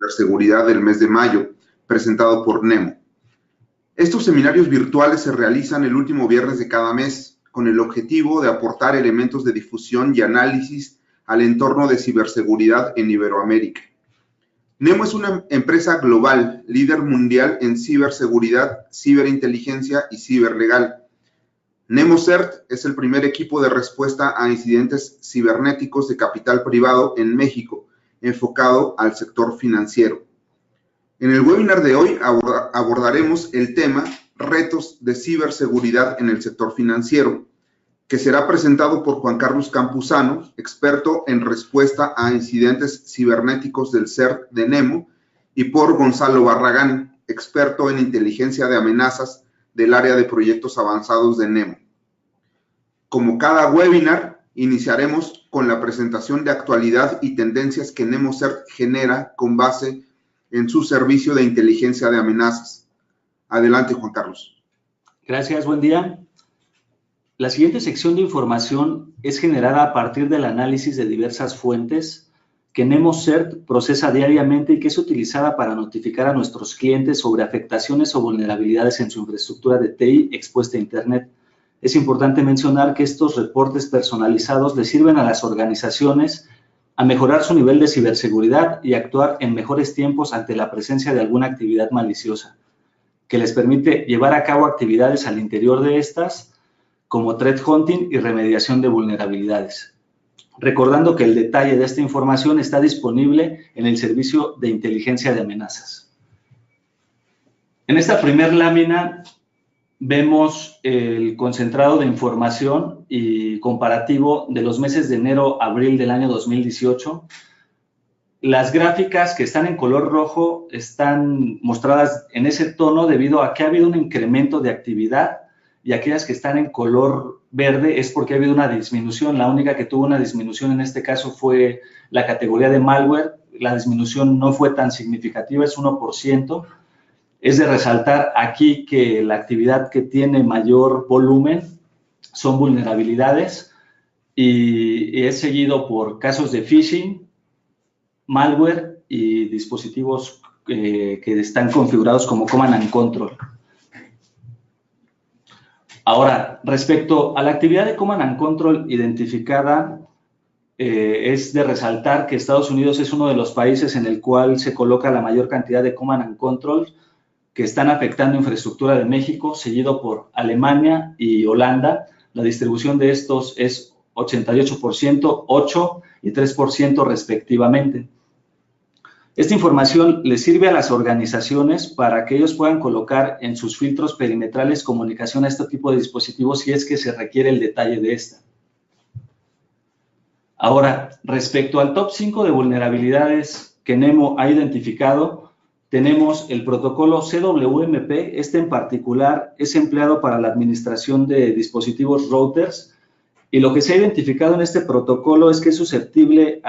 ciberseguridad del mes de mayo, presentado por Nemo. Estos seminarios virtuales se realizan el último viernes de cada mes, con el objetivo de aportar elementos de difusión y análisis al entorno de ciberseguridad en Iberoamérica. Nemo es una empresa global, líder mundial en ciberseguridad, ciberinteligencia y ciberlegal. NemoCert es el primer equipo de respuesta a incidentes cibernéticos de capital privado en México, enfocado al sector financiero. En el webinar de hoy abordaremos el tema Retos de ciberseguridad en el sector financiero, que será presentado por Juan Carlos Campuzano, experto en respuesta a incidentes cibernéticos del CERT de Nemo, y por Gonzalo Barragán, experto en inteligencia de amenazas del área de proyectos avanzados de Nemo. Como cada webinar, iniciaremos con la presentación de actualidad y tendencias que NemoCert genera con base en su servicio de inteligencia de amenazas. Adelante, Juan Carlos. Gracias, buen día. La siguiente sección de información es generada a partir del análisis de diversas fuentes que NemoCert procesa diariamente y que es utilizada para notificar a nuestros clientes sobre afectaciones o vulnerabilidades en su infraestructura de TI expuesta a Internet. Es importante mencionar que estos reportes personalizados le sirven a las organizaciones a mejorar su nivel de ciberseguridad y actuar en mejores tiempos ante la presencia de alguna actividad maliciosa, que les permite llevar a cabo actividades al interior de estas, como threat hunting y remediación de vulnerabilidades. Recordando que el detalle de esta información está disponible en el servicio de inteligencia de amenazas. En esta primera lámina vemos el concentrado de información y comparativo de los meses de enero a abril del año 2018. Las gráficas que están en color rojo están mostradas en ese tono debido a que ha habido un incremento de actividad, y aquellas que están en color verde es porque ha habido una disminución. La única que tuvo una disminución en este caso fue la categoría de malware. La disminución no fue tan significativa, es 1%. Es de resaltar aquí que la actividad que tiene mayor volumen son vulnerabilidades y es seguido por casos de phishing, malware y dispositivos que están configurados como Command and Control. Ahora, respecto a la actividad de Command and Control identificada, es de resaltar que Estados Unidos es uno de los países en el cual se coloca la mayor cantidad de Command and Control que están afectando infraestructura de México, seguido por Alemania y Holanda. La distribución de estos es 88%, 8% y 3% respectivamente. Esta información les sirve a las organizaciones para que ellos puedan colocar en sus filtros perimetrales comunicación a este tipo de dispositivos si es que se requiere el detalle de esta. Ahora, respecto al top 5 de vulnerabilidades que Nemo ha identificado, tenemos el protocolo CWMP. Este en particular es empleado para la administración de dispositivos routers, y lo que se ha identificado en este protocolo es que es susceptible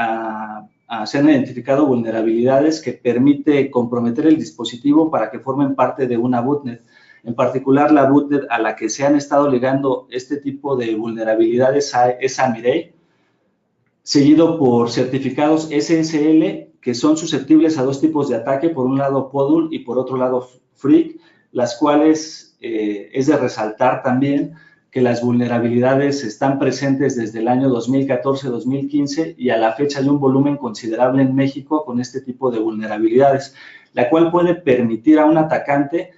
se han identificado vulnerabilidades que permite comprometer el dispositivo para que formen parte de una botnet. En particular, la botnet a la que se han estado ligando este tipo de vulnerabilidades es a Mirai, seguido por certificados SSL, que son susceptibles a dos tipos de ataque, por un lado Podul y por otro lado Freak, las cuales es de resaltar también que las vulnerabilidades están presentes desde el año 2014-2015 y a la fecha hay un volumen considerable en México con este tipo de vulnerabilidades, la cual puede permitir a un atacante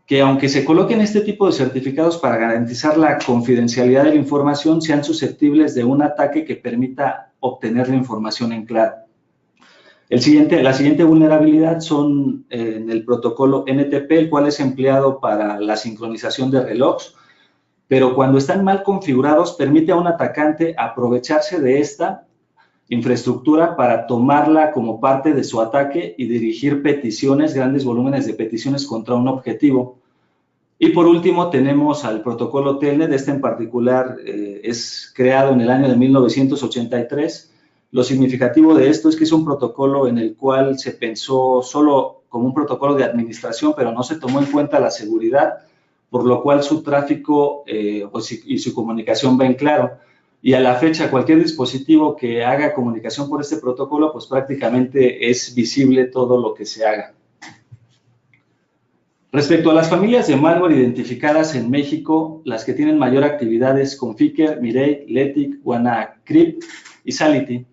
que, aunque se coloquen este tipo de certificados para garantizar la confidencialidad de la información, sean susceptibles de un ataque que permita obtener la información en claro. La siguiente vulnerabilidad son en el protocolo NTP, el cual es empleado para la sincronización de relojes, pero cuando están mal configurados permite a un atacante aprovecharse de esta infraestructura para tomarla como parte de su ataque y dirigir peticiones, grandes volúmenes de peticiones contra un objetivo. Y por último tenemos al protocolo Telnet. Este en particular es creado en el año de 1983. Lo significativo de esto es que es un protocolo en el cual se pensó solo como un protocolo de administración, pero no se tomó en cuenta la seguridad, por lo cual su tráfico y su comunicación va en claro. y a la fecha cualquier dispositivo que haga comunicación por este protocolo, pues prácticamente es visible todo lo que se haga. Respecto a las familias de malware identificadas en México, las que tienen mayor actividad es Conficker, Mirai, Letic, WannaCrypt y Sality.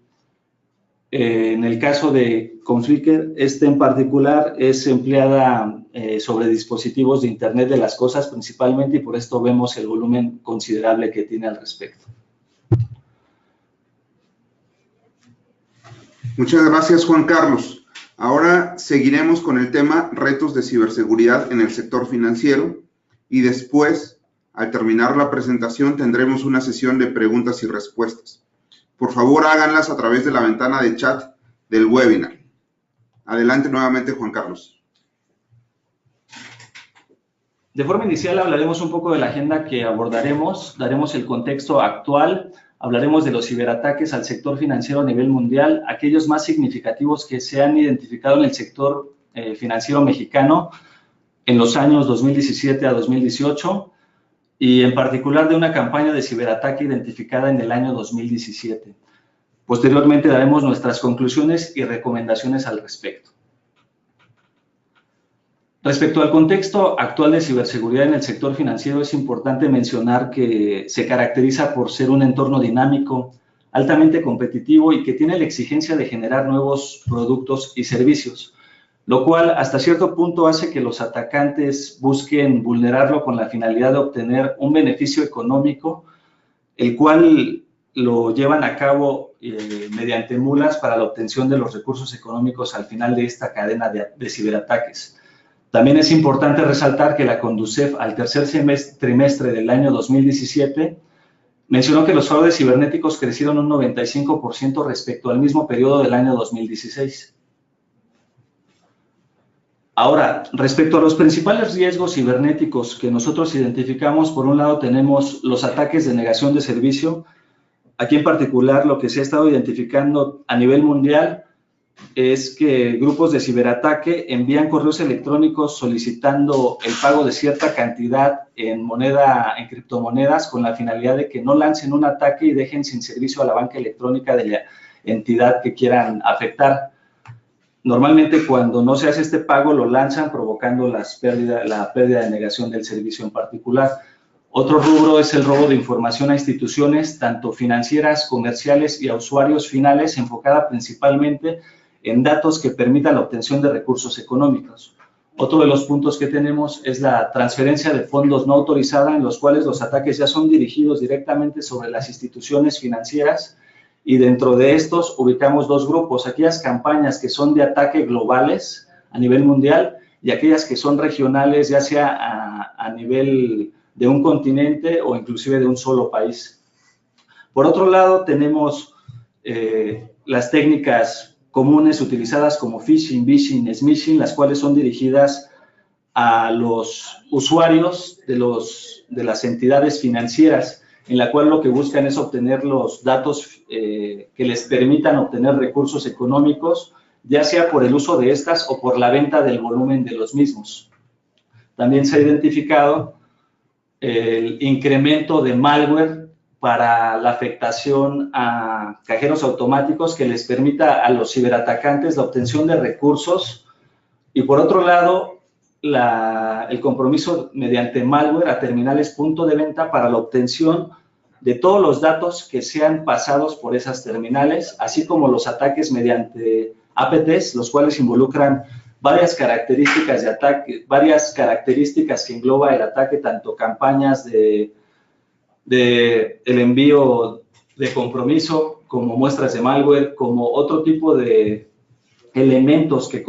En el caso de Conficker, en particular es empleada sobre dispositivos de Internet de las cosas principalmente, y por esto vemos el volumen considerable que tiene al respecto. Muchas gracias, Juan Carlos. Ahora seguiremos con el tema retos de ciberseguridad en el sector financiero y después, al terminar la presentación, tendremos una sesión de preguntas y respuestas. Por favor, háganlas a través de la ventana de chat del webinar. Adelante nuevamente, Juan Carlos. De forma inicial hablaremos un poco de la agenda que abordaremos, daremos el contexto actual, hablaremos de los ciberataques al sector financiero a nivel mundial, aquellos más significativos que se han identificado en el sector financiero mexicano en los años 2017 a 2018, y en particular de una campaña de ciberataque identificada en el año 2017. Posteriormente daremos nuestras conclusiones y recomendaciones al respecto. Respecto al contexto actual de ciberseguridad en el sector financiero, es importante mencionar que se caracteriza por ser un entorno dinámico, altamente competitivo y que tiene la exigencia de generar nuevos productos y servicios, lo cual hasta cierto punto hace que los atacantes busquen vulnerarlo con la finalidad de obtener un beneficio económico, el cual lo llevan a cabo mediante mulas para la obtención de los recursos económicos al final de esta cadena de ciberataques. También es importante resaltar que la Conducef, al tercer trimestre del año 2017, mencionó que los fraudes cibernéticos crecieron un 95% respecto al mismo periodo del año 2016. Ahora, respecto a los principales riesgos cibernéticos que nosotros identificamos, por un lado tenemos los ataques de negación de servicio. Aquí en particular lo que se ha estado identificando a nivel mundial es que grupos de ciberataque envían correos electrónicos solicitando el pago de cierta cantidad en criptomonedas con la finalidad de que no lancen un ataque y dejen sin servicio a la banca electrónica de la entidad que quieran afectar. Normalmente cuando no se hace este pago lo lanzan provocando la pérdida de negación del servicio en particular. Otro rubro es el robo de información a instituciones, tanto financieras, comerciales y a usuarios finales, enfocada principalmente en datos que permitan la obtención de recursos económicos. Otro de los puntos que tenemos es la transferencia de fondos no autorizada, en los cuales los ataques ya son dirigidos directamente sobre las instituciones financieras, y dentro de estos ubicamos dos grupos: aquellas campañas que son de ataque globales a nivel mundial y aquellas que son regionales, ya sea a nivel de un continente o inclusive de un solo país. Por otro lado, tenemos las técnicas comunes utilizadas como phishing, vishing, smishing, las cuales son dirigidas a los usuarios de las entidades financieras, en la cual lo que buscan es obtener los datos que les permitan obtener recursos económicos, ya sea por el uso de estas o por la venta del volumen de los mismos. También se ha identificado el incremento de malware para la afectación a cajeros automáticos que les permita a los ciberatacantes la obtención de recursos, y por otro lado el compromiso mediante malware a terminales punto de venta para la obtención de todos los datos que sean pasados por esas terminales, así como los ataques mediante APTs, los cuales involucran varias características de ataque, varias características que engloba el ataque, tanto campañas de el envío de compromiso, como muestras de malware, como otro tipo de elementos que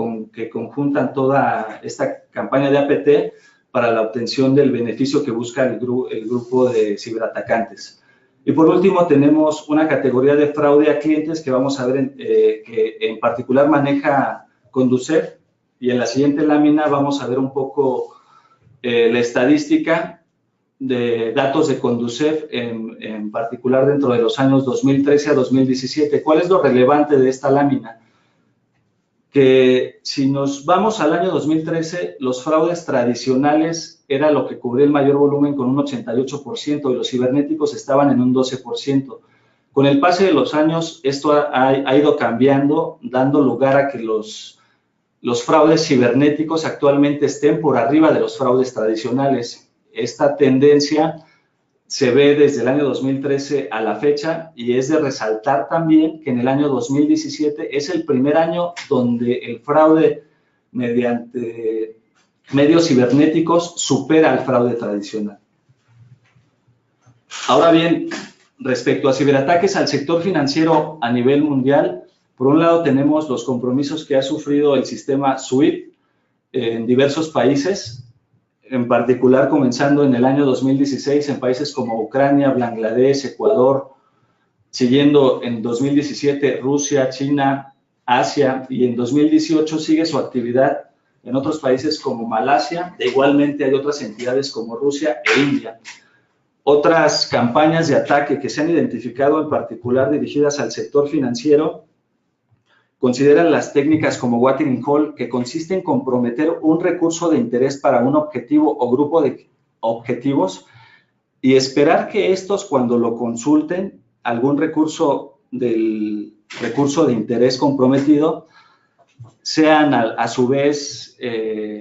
conjuntan toda esta campaña de APT para la obtención del beneficio que busca el grupo de ciberatacantes. Y por último tenemos una categoría de fraude a clientes que vamos a ver que en particular maneja Conducef, y en la siguiente lámina vamos a ver un poco la estadística de datos de Conducef, en particular dentro de los años 2013 a 2017. ¿Cuál es lo relevante de esta lámina? que si nos vamos al año 2013, los fraudes tradicionales era lo que cubría el mayor volumen con un 88% y los cibernéticos estaban en un 12%. Con el pase de los años, esto ha ido cambiando, dando lugar a que los fraudes cibernéticos actualmente estén por arriba de los fraudes tradicionales. Esta tendencia se ve desde el año 2013 a la fecha y es de resaltar también que en el año 2017 es el primer año donde el fraude mediante medios cibernéticos supera al fraude tradicional. Ahora bien, respecto a ciberataques al sector financiero a nivel mundial, por un lado tenemos los compromisos que ha sufrido el sistema SWIFT en diversos países, en particular comenzando en el año 2016 en países como Ucrania, Bangladesh, Ecuador, siguiendo en 2017 Rusia, China, Asia, y en 2018 sigue su actividad en otros países como Malasia. Igualmente hay otras entidades como Rusia e India. Otras campañas de ataque que se han identificado en particular dirigidas al sector financiero consideran las técnicas como watering hole, que consiste en comprometer un recurso de interés para un objetivo o grupo de objetivos y esperar que estos, cuando lo consulten, algún recurso del recurso de interés comprometido, sean a su vez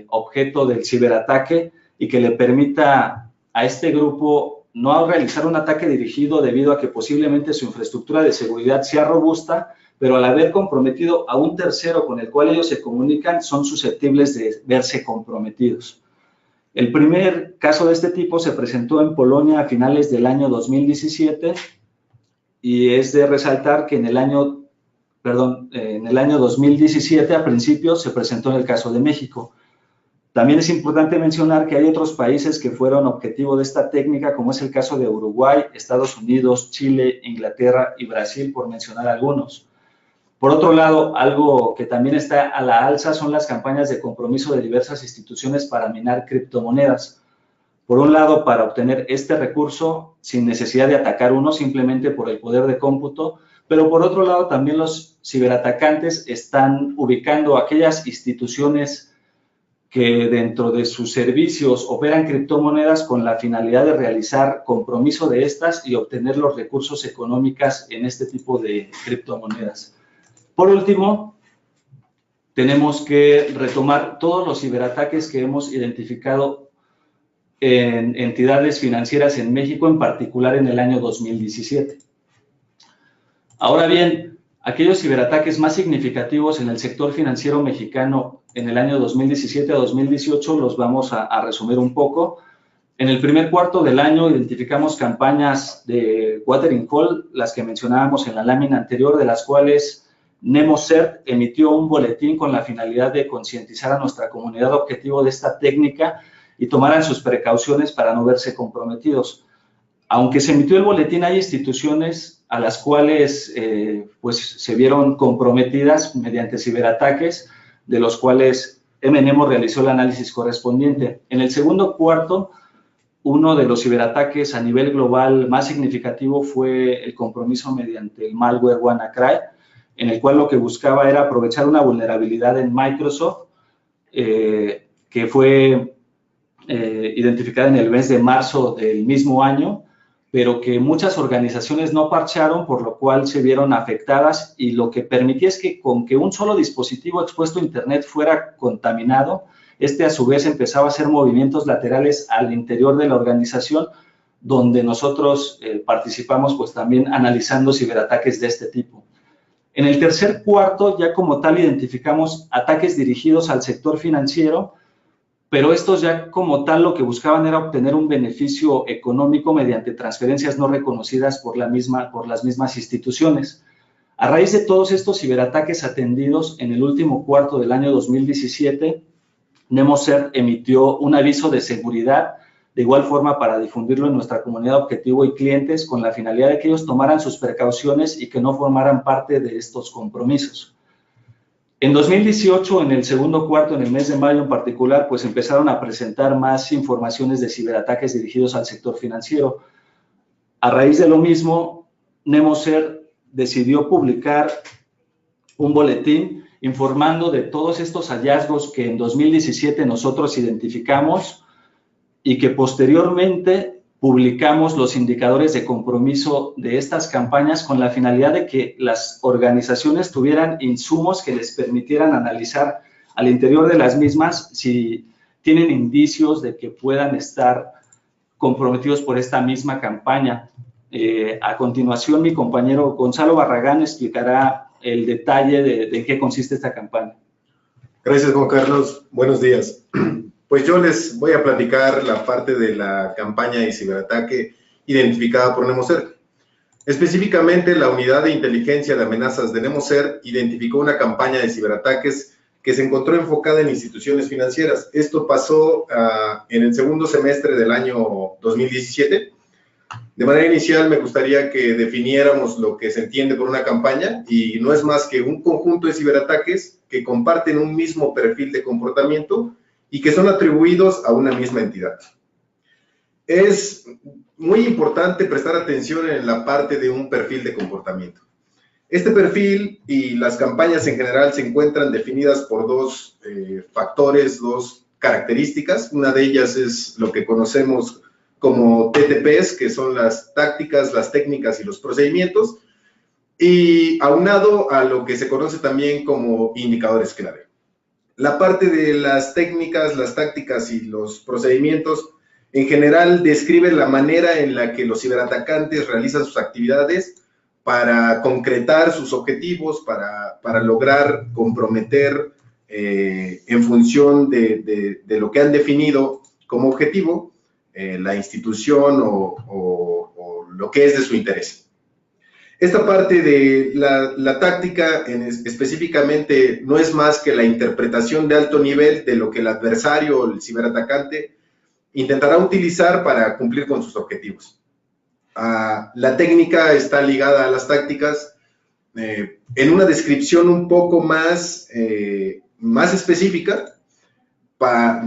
objeto del ciberataque y que le permita a este grupo no realizar un ataque dirigido debido a que posiblemente su infraestructura de seguridad sea robusta, pero al haber comprometido a un tercero con el cual ellos se comunican, son susceptibles de verse comprometidos. El primer caso de este tipo se presentó en Polonia a finales del año 2017 y es de resaltar que en el año 2017, a principios, se presentó en el caso de México. También es importante mencionar que hay otros países que fueron objetivo de esta técnica, como es el caso de Uruguay, Estados Unidos, Chile, Inglaterra y Brasil, por mencionar algunos. Por otro lado, algo que también está a la alza son las campañas de compromiso de diversas instituciones para minar criptomonedas. Por un lado, para obtener este recurso sin necesidad de atacar uno, simplemente por el poder de cómputo, pero por otro lado también los ciberatacantes están ubicando aquellas instituciones que dentro de sus servicios operan criptomonedas con la finalidad de realizar compromiso de estas y obtener los recursos económicos en este tipo de criptomonedas. Por último, tenemos que retomar todos los ciberataques que hemos identificado en entidades financieras en México, en particular en el año 2017. Ahora bien, aquellos ciberataques más significativos en el sector financiero mexicano en el año 2017 a 2018 los vamos a resumir un poco. En el primer cuarto del año identificamos campañas de watering hole, las que mencionábamos en la lámina anterior, de las cuales NemoCert emitió un boletín con la finalidad de concientizar a nuestra comunidad objetivo de esta técnica y tomaran sus precauciones para no verse comprometidos. Aunque se emitió el boletín, hay instituciones a las cuales pues se vieron comprometidas mediante ciberataques, de los cuales MNemo realizó el análisis correspondiente. En el segundo cuarto, uno de los ciberataques a nivel global más significativo fue el compromiso mediante el malware WannaCry, en el cual lo que buscaba era aprovechar una vulnerabilidad en Microsoft que fue identificada en el mes de marzo del mismo año, pero que muchas organizaciones no parcharon, por lo cual se vieron afectadas, y lo que permitía es que con que un solo dispositivo expuesto a Internet fuera contaminado, este a su vez empezaba a hacer movimientos laterales al interior de la organización, donde nosotros participamos pues también analizando ciberataques de este tipo. En el tercer cuarto ya como tal identificamos ataques dirigidos al sector financiero, pero estos ya como tal lo que buscaban era obtener un beneficio económico mediante transferencias no reconocidas por las mismas instituciones. A raíz de todos estos ciberataques atendidos en el último cuarto del año 2017, NemoCert emitió un aviso de seguridad, de igual forma para difundirlo en nuestra comunidad objetivo y clientes, con la finalidad de que ellos tomaran sus precauciones y que no formaran parte de estos compromisos. En 2018, en el segundo cuarto, en el mes de mayo en particular, pues empezaron a presentar más informaciones de ciberataques dirigidos al sector financiero. A raíz de lo mismo, NemoCert decidió publicar un boletín informando de todos estos hallazgos que en 2017 nosotros identificamos y que posteriormente publicamos los indicadores de compromiso de estas campañas con la finalidad de que las organizaciones tuvieran insumos que les permitieran analizar al interior de las mismas si tienen indicios de que puedan estar comprometidos por esta misma campaña. A continuación, mi compañero Gonzalo Barragán explicará el detalle de qué consiste esta campaña. Gracias, Juan Carlos. Buenos días. Pues yo les voy a platicar la parte de la campaña de ciberataque identificada por Nemocer. Específicamente, la Unidad de Inteligencia de Amenazas de Nemocer identificó una campaña de ciberataques que se encontró enfocada en instituciones financieras. Esto pasó en el segundo semestre del año 2017. De manera inicial, me gustaría que definiéramos lo que se entiende por una campaña, y no es más que un conjunto de ciberataques que comparten un mismo perfil de comportamiento y que son atribuidos a una misma entidad. Es muy importante prestar atención en la parte de un perfil de comportamiento. Este perfil y las campañas en general se encuentran definidas por dos factores, dos características. Una de ellas es lo que conocemos como TTPs, que son las tácticas, las técnicas y los procedimientos, y aunado a lo que se conoce también como indicadores clave. La parte de las técnicas, las tácticas y los procedimientos en general describe la manera en la que los ciberatacantes realizan sus actividades para concretar sus objetivos, para lograr comprometer en función de lo que han definido como objetivo la institución o lo que es de su interés. Esta parte de la táctica específicamente no es más que la interpretación de alto nivel de lo que el adversario o el ciberatacante intentará utilizar para cumplir con sus objetivos. La técnica está ligada a las tácticas en una descripción un poco más específica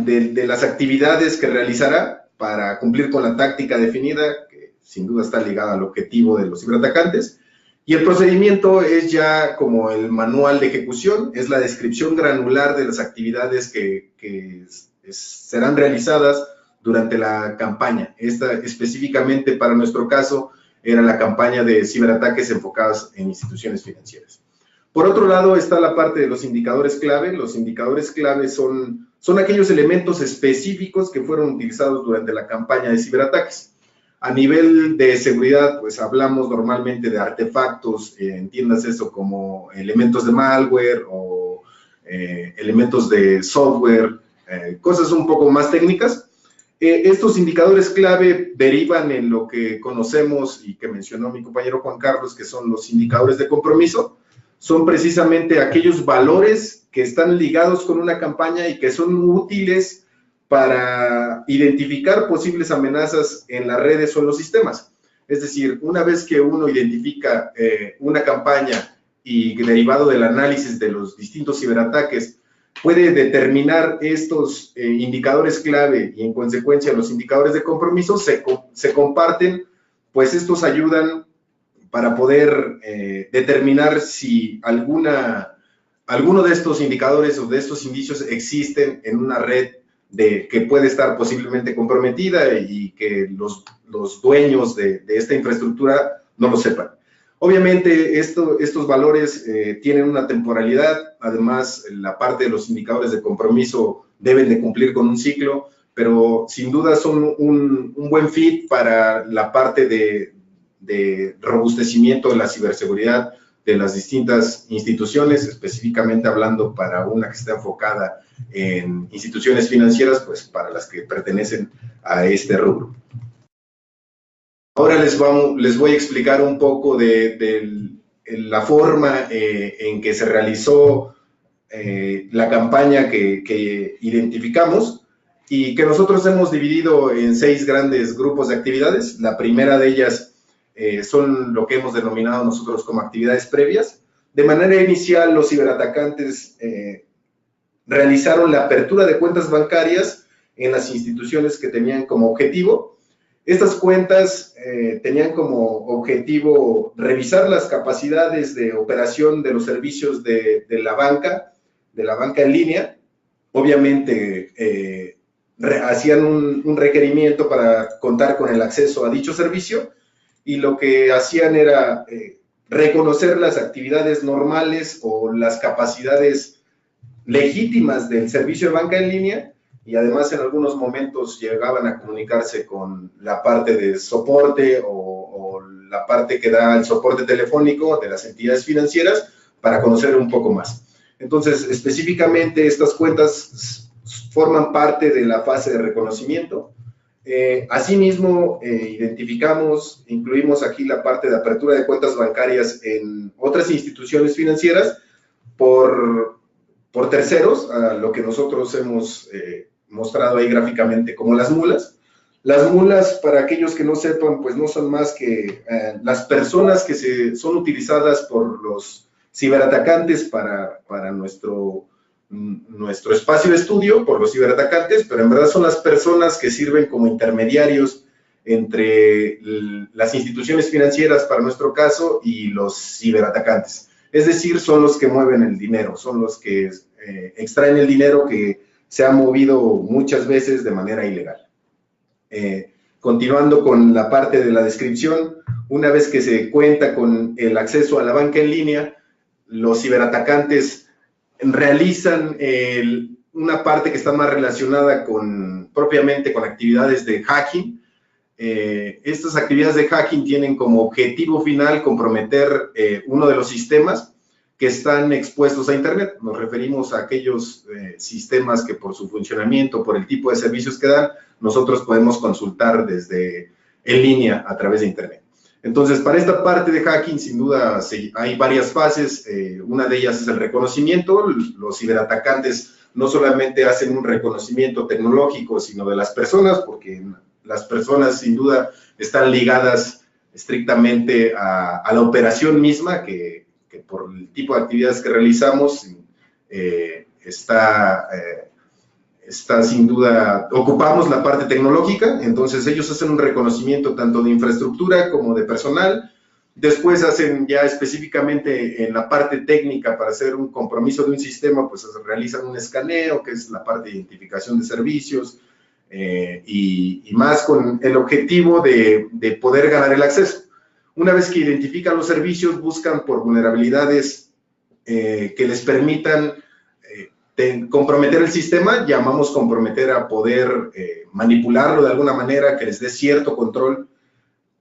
de las actividades que realizará para cumplir con la táctica definida, que sin duda está ligada al objetivo de los ciberatacantes. Y el procedimiento es ya como el manual de ejecución, es la descripción granular de las actividades que serán realizadas durante la campaña. Esta específicamente para nuestro caso era la campaña de ciberataques enfocados en instituciones financieras. Por otro lado está la parte de los indicadores clave. Los indicadores clave son aquellos elementos específicos que fueron utilizados durante la campaña de ciberataques. A nivel de seguridad, pues hablamos normalmente de artefactos, entiendas eso como elementos de malware o elementos de software, cosas un poco más técnicas. Estos indicadores clave derivan en lo que conocemos y que mencionó mi compañero Juan Carlos, que son los indicadores de compromiso. Son precisamente aquellos valores que están ligados con una campaña y que son útiles para identificar posibles amenazas en las redes o en los sistemas. Es decir, una vez que uno identifica una campaña y derivado del análisis de los distintos ciberataques, puede determinar estos indicadores clave y en consecuencia los indicadores de compromiso se comparten, pues estos ayudan para poder determinar si alguno de estos indicadores o de estos indicios existen en una red que puede estar posiblemente comprometida y que los dueños de esta infraestructura no lo sepan. Obviamente, estos valores tienen una temporalidad. Además, la parte de los indicadores de compromiso deben de cumplir con un ciclo, pero sin duda son un buen fit para la parte de robustecimiento de la ciberseguridad de las distintas instituciones, específicamente hablando para una que está enfocada en instituciones financieras, pues para las que pertenecen a este rubro. Ahora les voy a explicar un poco de la forma en que se realizó la campaña que identificamos y que nosotros hemos dividido en 6 grandes grupos de actividades. La primera de ellas son lo que hemos denominado nosotros como actividades previas. De manera inicial, los ciberatacantes realizaron la apertura de cuentas bancarias en las instituciones que tenían como objetivo. Estas cuentas tenían como objetivo revisar las capacidades de operación de los servicios de la banca en línea. Obviamente hacían un requerimiento para contar con el acceso a dicho servicio, y lo que hacían era reconocer las actividades normales o las capacidades legítimas del servicio de banca en línea, y además en algunos momentos llegaban a comunicarse con la parte de soporte o la parte que da el soporte telefónico de las entidades financieras para conocer un poco más. Entonces, específicamente estas cuentas forman parte de la fase de reconocimiento. Asimismo, incluimos aquí la parte de apertura de cuentas bancarias en otras instituciones financieras por terceros, a lo que nosotros hemos mostrado ahí gráficamente como las mulas. Las mulas, para aquellos que no sepan, pues no son más que las personas que son utilizadas por los ciberatacantes para nuestro espacio de estudio, por los ciberatacantes, pero en verdad son las personas que sirven como intermediarios entre las instituciones financieras, para nuestro caso, y los ciberatacantes. Es decir, son los que mueven el dinero, son los que extraen el dinero que se ha movido muchas veces de manera ilegal. Continuando con la parte de la descripción, una vez que se cuenta con el acceso a la banca en línea, los ciberatacantes realizan una parte que está más relacionada propiamente con actividades de hacking. Estas actividades de hacking tienen como objetivo final comprometer uno de los sistemas que están expuestos a Internet. Nos referimos a aquellos sistemas que por su funcionamiento, por el tipo de servicios que dan, nosotros podemos consultar en línea a través de Internet. Entonces, para esta parte de hacking, sin duda, hay varias fases. Una de ellas es el reconocimiento. Los ciberatacantes no solamente hacen un reconocimiento tecnológico, sino de las personas, porque las personas, sin duda, están ligadas estrictamente a la operación misma, que por el tipo de actividades que realizamos, está sin duda, ocupamos la parte tecnológica. Entonces ellos hacen un reconocimiento tanto de infraestructura como de personal. Después hacen ya específicamente en la parte técnica, para hacer un compromiso de un sistema, pues realizan un escaneo, que es la parte de identificación de servicios, y más con el objetivo de poder ganar el acceso. Una vez que identifican los servicios, buscan por vulnerabilidades que les permitan comprometer el sistema. Llamamos comprometer a poder manipularlo de alguna manera, que les dé cierto control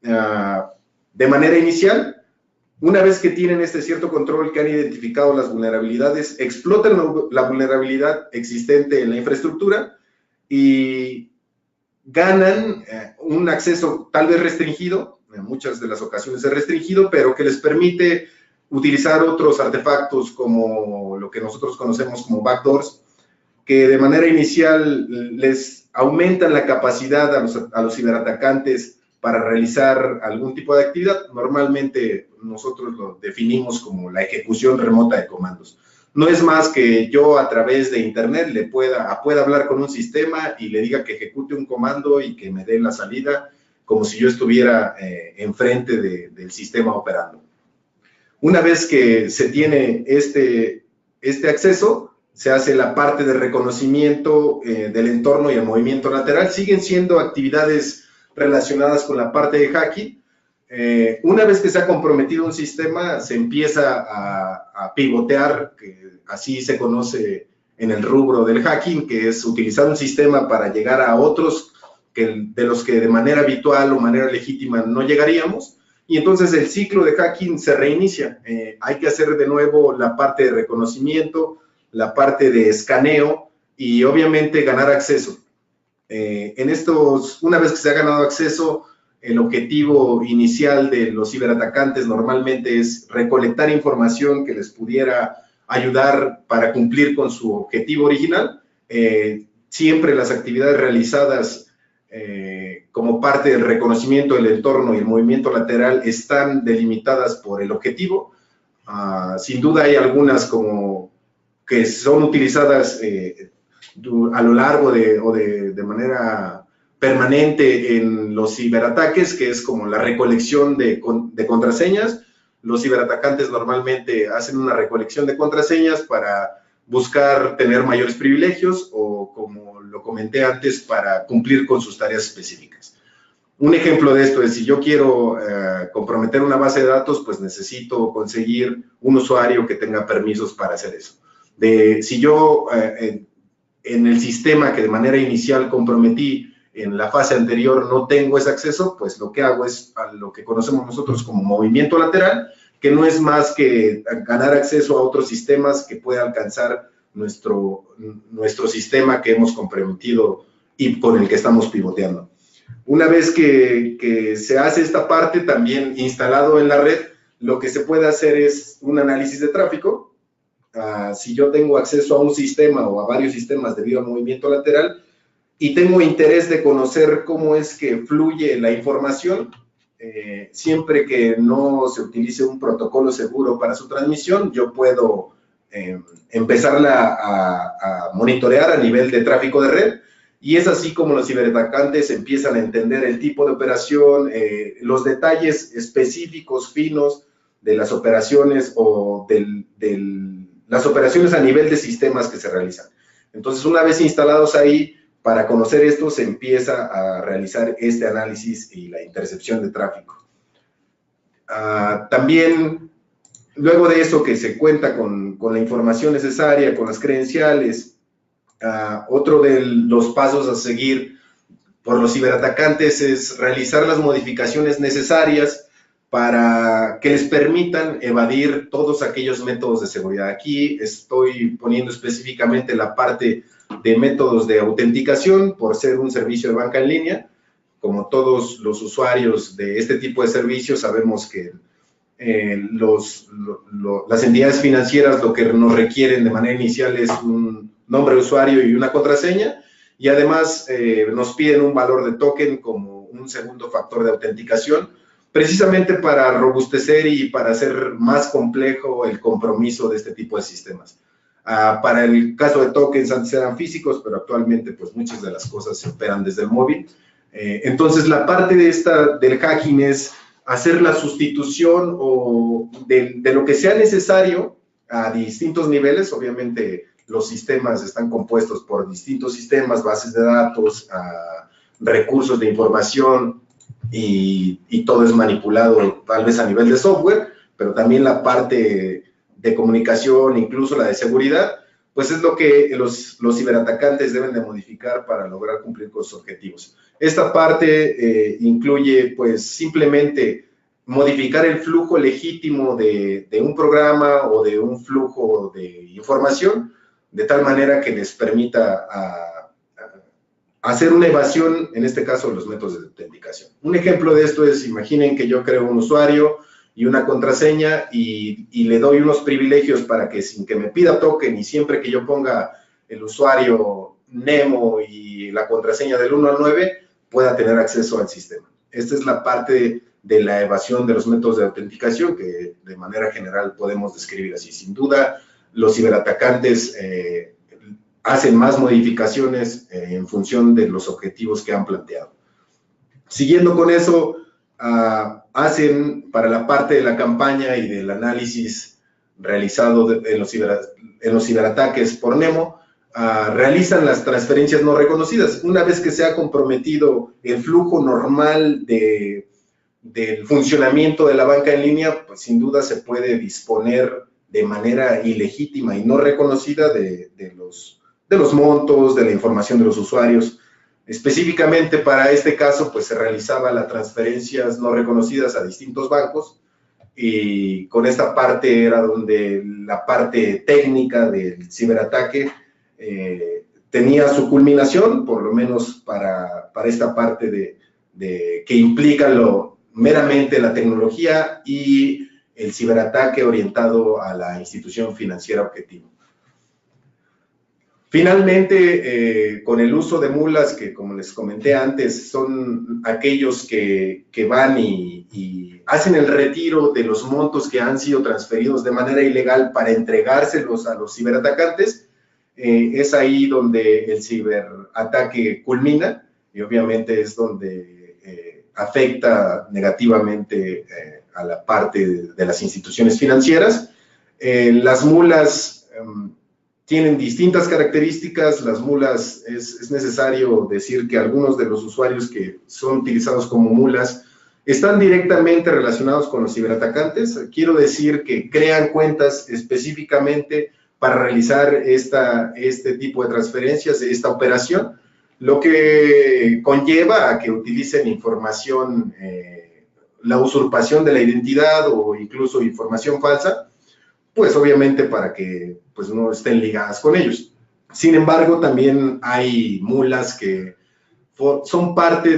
de manera inicial. Una vez que tienen este cierto control, que han identificado las vulnerabilidades, explotan la vulnerabilidad existente en la infraestructura y ganan un acceso tal vez restringido, en muchas de las ocasiones es restringido, pero que les permite utilizar otros artefactos como lo que nosotros conocemos como backdoors, que de manera inicial les aumentan la capacidad a los ciberatacantes para realizar algún tipo de actividad. Normalmente nosotros lo definimos como la ejecución remota de comandos. No es más que yo a través de Internet pueda hablar con un sistema y le diga que ejecute un comando y que me dé la salida, como si yo estuviera enfrente del sistema operando. Una vez que se tiene este acceso, se hace la parte de reconocimiento del entorno y el movimiento lateral. Siguen siendo actividades relacionadas con la parte de hacking. Una vez que se ha comprometido un sistema, se empieza a pivotear, que así se conoce en el rubro del hacking, que es utilizar un sistema para llegar a otros de los que de manera habitual o manera legítima no llegaríamos, y entonces el ciclo de hacking se reinicia. Hay que hacer de nuevo la parte de reconocimiento, la parte de escaneo y obviamente ganar acceso. Una vez que se ha ganado acceso, el objetivo inicial de los ciberatacantes normalmente es recolectar información que les pudiera ayudar para cumplir con su objetivo original. Siempre las actividades realizadas como parte del reconocimiento del entorno y el movimiento lateral están delimitadas por el objetivo. Sin duda hay algunas que son utilizadas a lo largo de manera permanente en los ciberataques, que es como la recolección de contraseñas. Los ciberatacantes normalmente hacen una recolección de contraseñas para buscar tener mayores privilegios o, como lo comenté antes, para cumplir con sus tareas específicas. Un ejemplo de esto es, si yo quiero comprometer una base de datos, pues necesito conseguir un usuario que tenga permisos para hacer eso. Si yo en el sistema que de manera inicial comprometí en la fase anterior no tengo ese acceso, pues lo que hago es a lo que conocemos nosotros como movimiento lateral, que no es más que ganar acceso a otros sistemas que pueda alcanzar nuestro sistema que hemos comprometido y con el que estamos pivoteando. Una vez que se hace esta parte, también instalado en la red, lo que se puede hacer es un análisis de tráfico. Si yo tengo acceso a un sistema o a varios sistemas debido al movimiento lateral y tengo interés de conocer cómo es que fluye la información, siempre que no se utilice un protocolo seguro para su transmisión, yo puedo empezarla a monitorear a nivel de tráfico de red, y es así como los ciberatacantes empiezan a entender el tipo de operación, los detalles específicos, finos de las operaciones o las operaciones a nivel de sistemas que se realizan. Entonces, una vez instalados ahí, para conocer esto, se empieza a realizar este análisis y la intercepción de tráfico. También, luego de eso que se cuenta con la información necesaria, con las credenciales, otro de los pasos a seguir por los ciberatacantes es realizar las modificaciones necesarias para que les permitan evadir todos aquellos métodos de seguridad. Aquí estoy poniendo específicamente la parte de métodos de autenticación, por ser un servicio de banca en línea. Como todos los usuarios de este tipo de servicios, sabemos que las entidades financieras lo que nos requieren de manera inicial es un nombre de usuario y una contraseña, y además nos piden un valor de token como un segundo factor de autenticación, precisamente para robustecer y para hacer más complejo el compromiso de este tipo de sistemas. Para el caso de tokens, antes eran físicos, pero actualmente pues muchas de las cosas se operan desde el móvil. Entonces, la parte del hacking es hacer la sustitución de lo que sea necesario a distintos niveles. Obviamente, los sistemas están compuestos por distintos sistemas, bases de datos, recursos de información, y todo es manipulado tal vez a nivel de software, pero también la parte de comunicación, incluso la de seguridad, pues es lo que los ciberatacantes deben de modificar para lograr cumplir con sus objetivos. Esta parte incluye pues simplemente modificar el flujo legítimo de un programa o de un flujo de información, de tal manera que les permita hacer una evasión, en este caso, de los métodos de autenticación. Un ejemplo de esto es, imaginen que yo creo un usuario y una contraseña y le doy unos privilegios para que sin que me pida token y siempre que yo ponga el usuario Nemo y la contraseña del 1 al 9, pueda tener acceso al sistema. Esta es la parte de la evasión de los métodos de autenticación que de manera general podemos describir así. Sin duda, los ciberatacantes hacen más modificaciones en función de los objetivos que han planteado. Siguiendo con eso, hacen para la parte de la campaña y del análisis realizado en los ciberataques por Nemo, realizan las transferencias no reconocidas. Una vez que se ha comprometido el flujo normal del funcionamiento de la banca en línea, pues sin duda se puede disponer de manera ilegítima y no reconocida de los montos, de la información de los usuarios. Específicamente para este caso, pues se realizaba las transferencias no reconocidas a distintos bancos, y con esta parte era donde la parte técnica del ciberataque tenía su culminación, por lo menos para esta parte que implica meramente la tecnología y el ciberataque orientado a la institución financiera objetivo. Finalmente, con el uso de mulas, que como les comenté antes, son aquellos que van y hacen el retiro de los montos que han sido transferidos de manera ilegal para entregárselos a los ciberatacantes, es ahí donde el ciberataque culmina y obviamente es donde afecta negativamente a la parte de las instituciones financieras. Las mulas tienen distintas características. Las mulas, es necesario decir que algunos de los usuarios que son utilizados como mulas están directamente relacionados con los ciberatacantes. Quiero decir que crean cuentas específicamente para realizar este tipo de transferencias, esta operación, lo que conlleva a que utilicen información, la usurpación de la identidad o incluso información falsa, pues obviamente para que pues, no estén ligadas con ellos. Sin embargo, también hay mulas que son parte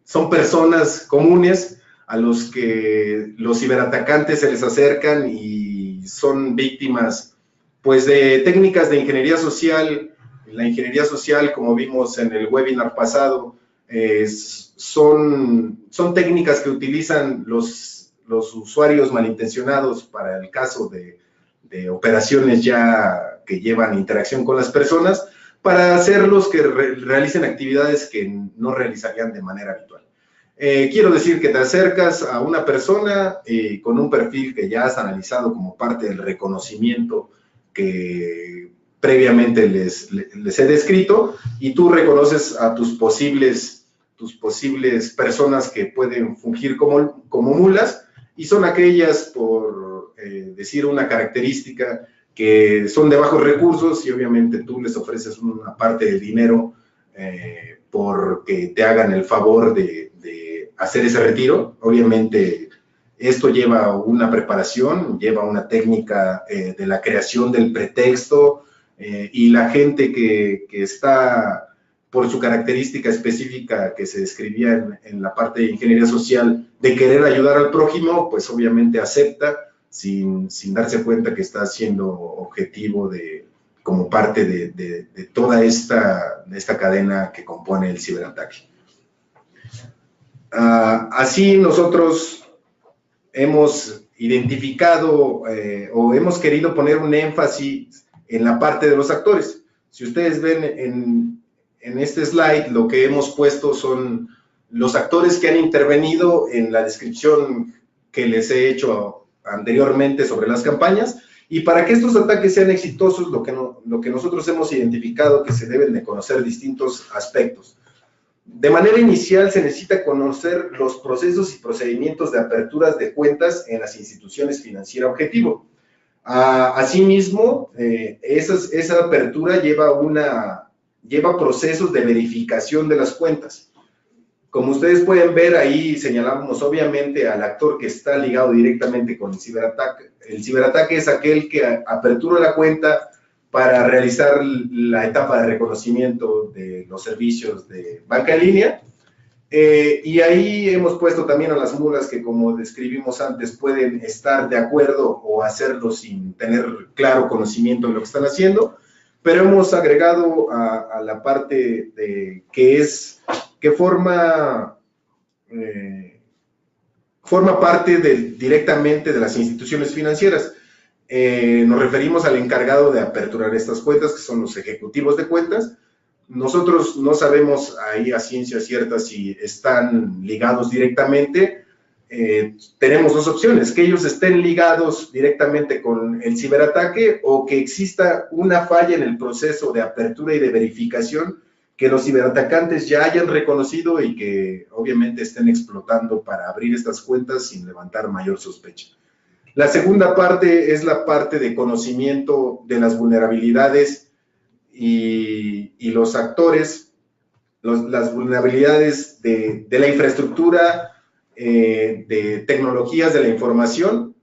son personas comunes a los que los ciberatacantes se les acercan y son víctimas pues de técnicas de ingeniería social. La ingeniería social, como vimos en el webinar pasado, son técnicas que utilizan los usuarios malintencionados para el caso de operaciones ya que llevan interacción con las personas, para hacerlos que realicen actividades que no realizarían de manera habitual. Quiero decir que te acercas a una persona con un perfil que ya has analizado como parte del reconocimiento que previamente les he descrito, y tú reconoces a tus posibles personas que pueden fungir como mulas, y son aquellas, por decir una característica, que son de bajos recursos, y obviamente tú les ofreces una parte del dinero porque te hagan el favor de hacer ese retiro. Obviamente esto lleva una preparación, lleva una técnica de la creación del pretexto, y la gente que está, por su característica específica que se describía en la parte de ingeniería social, de querer ayudar al prójimo, pues obviamente acepta sin darse cuenta que está siendo objetivo como parte de toda esta cadena que compone el ciberataque. Así nosotros hemos identificado o hemos querido poner un énfasis en la parte de los actores. Si ustedes ven en este slide, lo que hemos puesto son los actores que han intervenido en la descripción que les he hecho anteriormente sobre las campañas, y para que estos ataques sean exitosos, lo que nosotros hemos identificado que se deben de conocer distintos aspectos. De manera inicial se necesita conocer los procesos y procedimientos de aperturas de cuentas en las instituciones financieras objetivo. Asimismo, esa apertura lleva procesos de verificación de las cuentas. Como ustedes pueden ver, ahí señalamos obviamente al actor que está ligado directamente con el ciberataque. El ciberataque es aquel que apertura la cuenta para realizar la etapa de reconocimiento de los servicios de banca en línea. Y ahí hemos puesto también a las mulas que, como describimos antes, pueden estar de acuerdo o hacerlo sin tener claro conocimiento de lo que están haciendo, pero hemos agregado a la parte que forma parte directamente de las instituciones financieras. Nos referimos al encargado de aperturar estas cuentas, que son los ejecutivos de cuentas. Nosotros no sabemos ahí a ciencia cierta si están ligados directamente. Tenemos dos opciones: que ellos estén ligados directamente con el ciberataque, o que exista una falla en el proceso de apertura y de verificación que los ciberatacantes ya hayan reconocido y que obviamente estén explotando para abrir estas cuentas sin levantar mayor sospecha. La segunda parte es la parte de conocimiento de las vulnerabilidades y los actores, las vulnerabilidades de la infraestructura, de tecnologías de la información,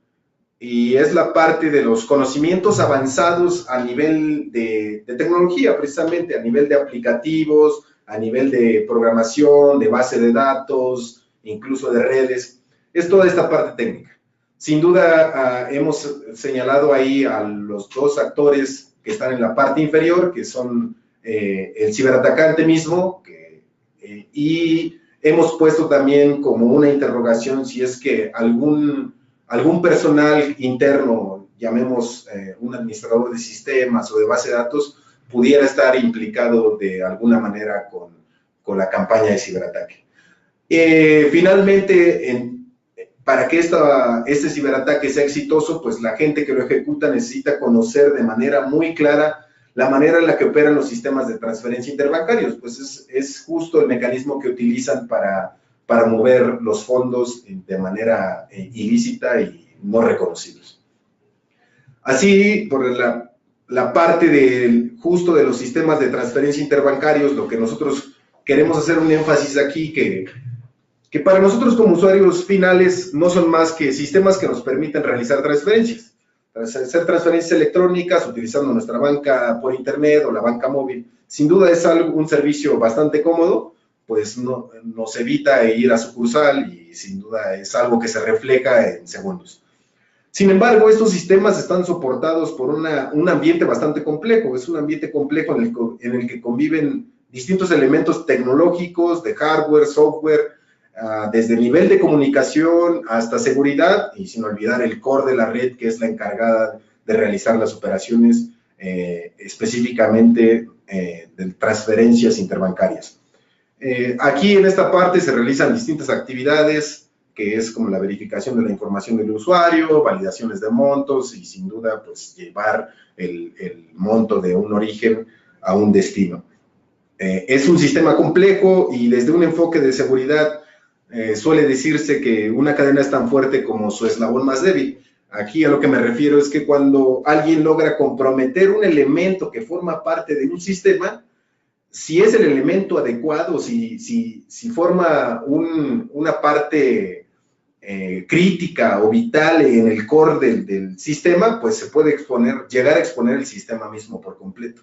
y es la parte de los conocimientos avanzados a nivel de tecnología, precisamente a nivel de aplicativos, a nivel de programación, de base de datos, incluso de redes. Es toda esta parte técnica. Sin duda, hemos señalado ahí a los dos actores que están en la parte inferior, que son el ciberatacante mismo, y hemos puesto también como una interrogación si es que algún personal interno, llamemos un administrador de sistemas o de base de datos, pudiera estar implicado de alguna manera con la campaña de ciberataque. Finalmente, para que este ciberataque sea exitoso, pues la gente que lo ejecuta necesita conocer de manera muy clara la manera en la que operan los sistemas de transferencia interbancarios, pues es justo el mecanismo que utilizan para mover los fondos de manera ilícita y no reconocibles. Así, por la parte justo de los sistemas de transferencia interbancarios, lo que nosotros queremos hacer un énfasis aquí, que para nosotros como usuarios finales no son más que sistemas que nos permiten realizar transferencias. Hacer transferencias electrónicas utilizando nuestra banca por internet o la banca móvil. Sin duda es un servicio bastante cómodo, pues nos evita ir a sucursal y sin duda es algo que se refleja en segundos. Sin embargo, estos sistemas están soportados por un ambiente bastante complejo. Es un ambiente complejo en el que conviven distintos elementos tecnológicos, de hardware, software, desde nivel de comunicación hasta seguridad, y sin olvidar el core de la red, que es la encargada de realizar las operaciones específicamente de transferencias interbancarias. Aquí en esta parte se realizan distintas actividades, que es como la verificación de la información del usuario, validaciones de montos y sin duda pues llevar el monto de un origen a un destino. Es un sistema complejo y desde un enfoque de seguridad suele decirse que una cadena es tan fuerte como su eslabón más débil. Aquí a lo que me refiero es que cuando alguien logra comprometer un elemento que forma parte de un sistema, si es el elemento adecuado, si forma una parte crítica o vital en el core del sistema, pues se puede llegar a exponer el sistema mismo por completo.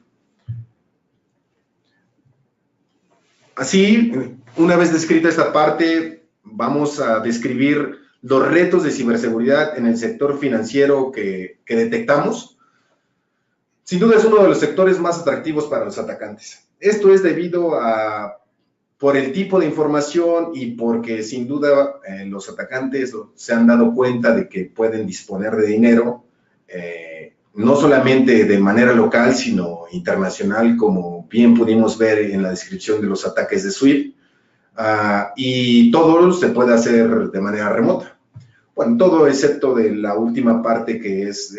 Así, una vez descrita esta parte, vamos a describir los retos de ciberseguridad en el sector financiero que detectamos. Sin duda es uno de los sectores más atractivos para los atacantes. Esto es debido por el tipo de información y porque sin duda los atacantes se han dado cuenta de que pueden disponer de dinero, no solamente de manera local, sino internacional, como bien pudimos ver en la descripción de los ataques de SWIFT, y todo se puede hacer de manera remota. Bueno, todo excepto de la última parte que es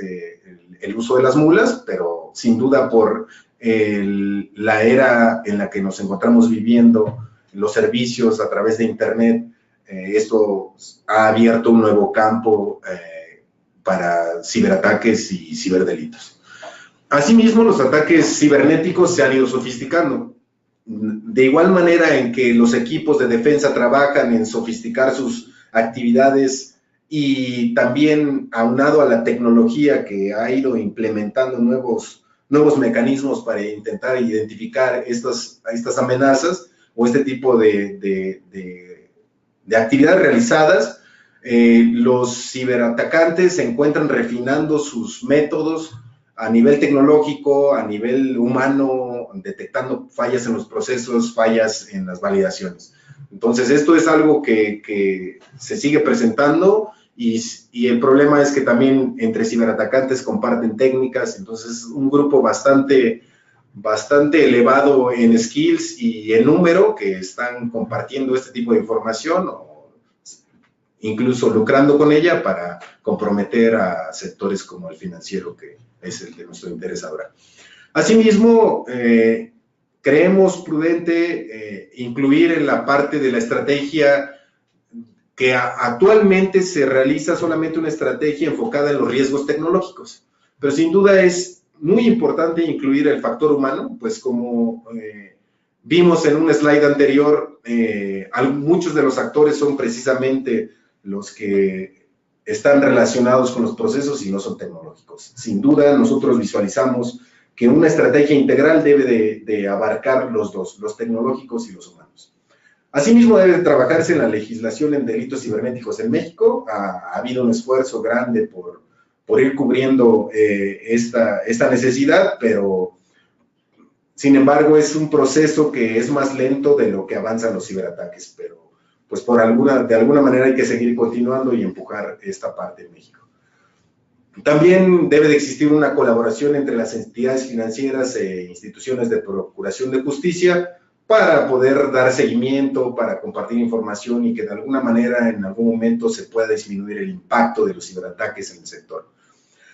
el uso de las mulas, pero sin duda por la era en la que nos encontramos viviendo, los servicios a través de Internet, esto ha abierto un nuevo campo para ciberataques y ciberdelitos. Asimismo, los ataques cibernéticos se han ido sofisticando. De igual manera en que los equipos de defensa trabajan en sofisticar sus actividades y también aunado a la tecnología que ha ido implementando nuevos mecanismos para intentar identificar estas amenazas o este tipo de actividades realizadas, los ciberatacantes se encuentran refinando sus métodos a nivel tecnológico, a nivel humano, detectando fallas en los procesos, fallas en las validaciones. Entonces, esto es algo que se sigue presentando y el problema es que también entre ciberatacantes comparten técnicas, entonces es un grupo bastante elevado en skills y en número que están compartiendo este tipo de información o incluso lucrando con ella para comprometer a sectores como el financiero, que es el de nuestro interés ahora. Asimismo, creemos prudente incluir en la parte de la estrategia que actualmente se realiza solamente una estrategia enfocada en los riesgos tecnológicos, pero sin duda es muy importante incluir el factor humano, pues como vimos en un slide anterior, muchos de los actores son precisamente los que están relacionados con los procesos y no son tecnológicos. Sin duda, nosotros visualizamos que una estrategia integral debe de abarcar los dos, los tecnológicos y los humanos. Asimismo, debe trabajarse en la legislación en delitos cibernéticos en México. Ha habido un esfuerzo grande por ir cubriendo esta necesidad, pero sin embargo es un proceso que es más lento de lo que avanzan los ciberataques, pero pues de alguna manera hay que seguir continuando y empujar esta parte en México. También debe de existir una colaboración entre las entidades financieras e instituciones de procuración de justicia para poder dar seguimiento, para compartir información y que de alguna manera en algún momento se pueda disminuir el impacto de los ciberataques en el sector.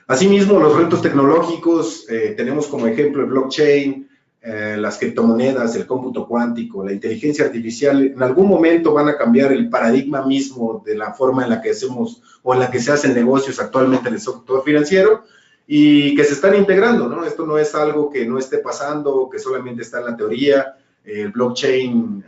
Asimismo, los retos tecnológicos, tenemos como ejemplo el blockchain, las criptomonedas, el cómputo cuántico, la inteligencia artificial, en algún momento van a cambiar el paradigma mismo de la forma en la que hacemos o en la que se hacen negocios actualmente en el sector financiero y que se están integrando, ¿no? Esto no es algo que no esté pasando, que solamente está en la teoría. El blockchain,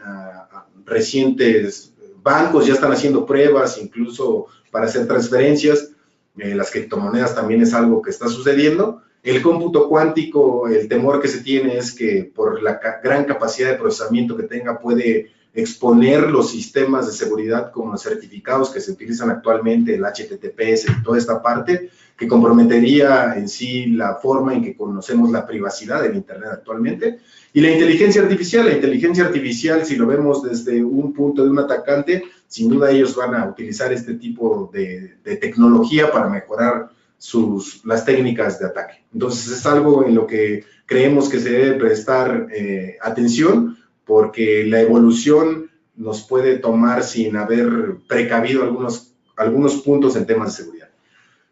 recientes bancos ya están haciendo pruebas incluso para hacer transferencias. Las criptomonedas también es algo que está sucediendo. El cómputo cuántico, el temor que se tiene es que por la gran capacidad de procesamiento que tenga puede exponer los sistemas de seguridad como los certificados que se utilizan actualmente, el HTTPS y toda esta parte, que comprometería en sí la forma en que conocemos la privacidad del Internet actualmente. Y la inteligencia artificial, si lo vemos desde un punto de un atacante, sin duda ellos van a utilizar este tipo de tecnología para mejorar las técnicas de ataque. Entonces es algo en lo que creemos que se debe prestar atención, porque la evolución nos puede tomar sin haber precavido algunos puntos en temas de seguridad.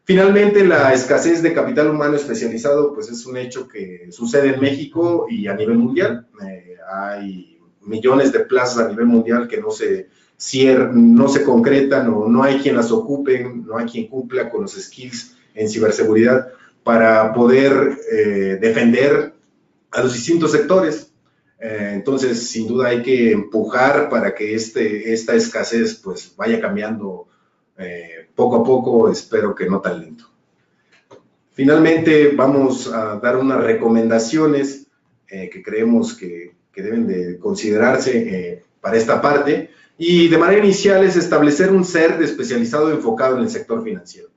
Finalmente, la escasez de capital humano especializado, pues es un hecho que sucede en México y a nivel mundial. Hay millones de plazas a nivel mundial que no se concretan o no hay quien las ocupe, no hay quien cumpla con los skills en ciberseguridad para poder defender a los distintos sectores. Entonces, sin duda hay que empujar para que esta escasez pues vaya cambiando poco a poco, espero que no tan lento. Finalmente, vamos a dar unas recomendaciones que creemos que deben de considerarse para esta parte, y de manera inicial es establecer un CERT especializado enfocado en el sector financiero.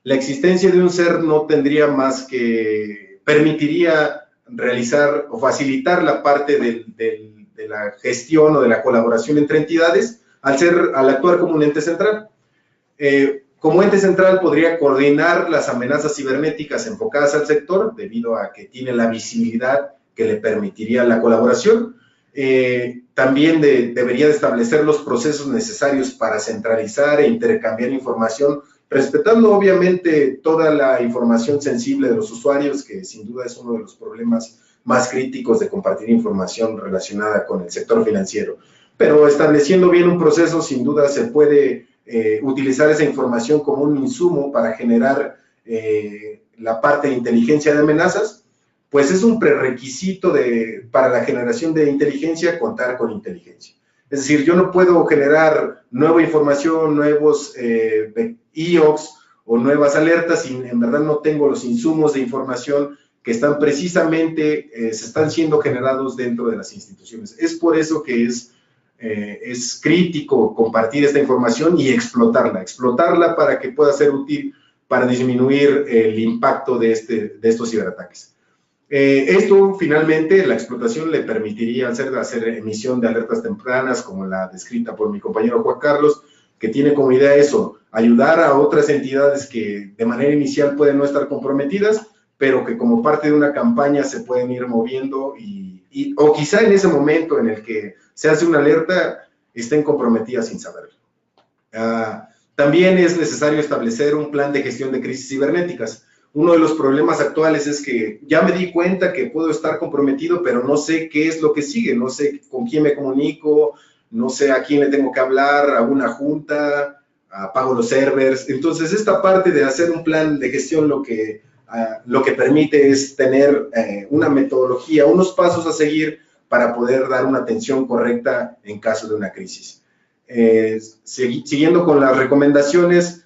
La existencia de un CERT no tendría más que permitiría realizar o facilitar la parte de la gestión o de la colaboración entre entidades al actuar como un ente central. Como ente central podría coordinar las amenazas cibernéticas enfocadas al sector debido a que tiene la visibilidad que le permitiría la colaboración. También debería de establecer los procesos necesarios para centralizar e intercambiar información, respetando obviamente toda la información sensible de los usuarios, que sin duda es uno de los problemas más críticos de compartir información relacionada con el sector financiero. Pero estableciendo bien un proceso, sin duda se puede utilizar esa información como un insumo para generar la parte de inteligencia de amenazas, pues es un prerequisito para la generación de inteligencia contar con inteligencia. Es decir, yo no puedo generar nueva información, nuevos IOCs o nuevas alertas si en verdad no tengo los insumos de información que están precisamente, se están siendo generados dentro de las instituciones. Es por eso que es crítico compartir esta información y explotarla para que pueda ser útil para disminuir el impacto de estos ciberataques. Esto, finalmente, la explotación le permitiría hacer emisión de alertas tempranas, como la descrita por mi compañero Juan Carlos, que tiene como idea eso, ayudar a otras entidades que de manera inicial pueden no estar comprometidas, pero que como parte de una campaña se pueden ir moviendo o quizá en ese momento en el que se hace una alerta estén comprometidas sin saberlo. También es necesario establecer un plan de gestión de crisis cibernéticas. Uno de los problemas actuales es que ya me di cuenta que puedo estar comprometido, pero no sé qué es lo que sigue, no sé con quién me comunico, no sé a quién le tengo que hablar, a una junta, apago los servers. Entonces, esta parte de hacer un plan de gestión lo que permite es tener una metodología, unos pasos a seguir para poder dar una atención correcta en caso de una crisis. Siguiendo con las recomendaciones,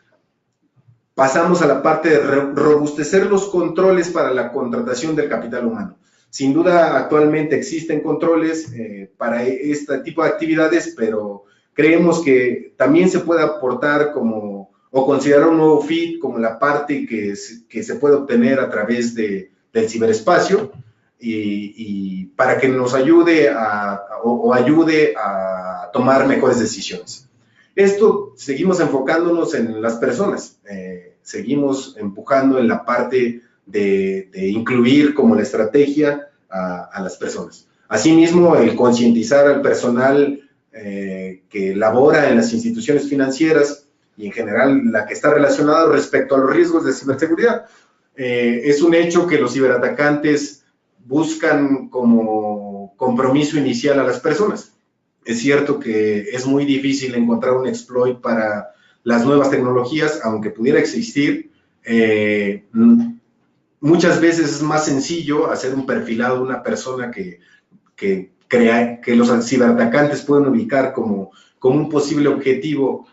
pasamos a la parte de robustecer los controles para la contratación del capital humano. Sin duda, actualmente existen controles para este tipo de actividades, pero creemos que también se puede aportar o considerar un nuevo FIT como la parte que se puede obtener a través del ciberespacio y para que nos ayude ayude a tomar mejores decisiones. Esto seguimos enfocándonos en las personas. seguimos empujando en la parte de incluir como la estrategia a las personas. Asimismo, el concientizar al personal que labora en las instituciones financieras y en general la que está relacionada respecto a los riesgos de ciberseguridad. Es un hecho que los ciberatacantes buscan como compromiso inicial a las personas. Es cierto que es muy difícil encontrar un exploit para las nuevas tecnologías, aunque pudiera existir. Muchas veces es más sencillo hacer un perfilado de una persona que los ciberatacantes pueden ubicar como un posible objetivo,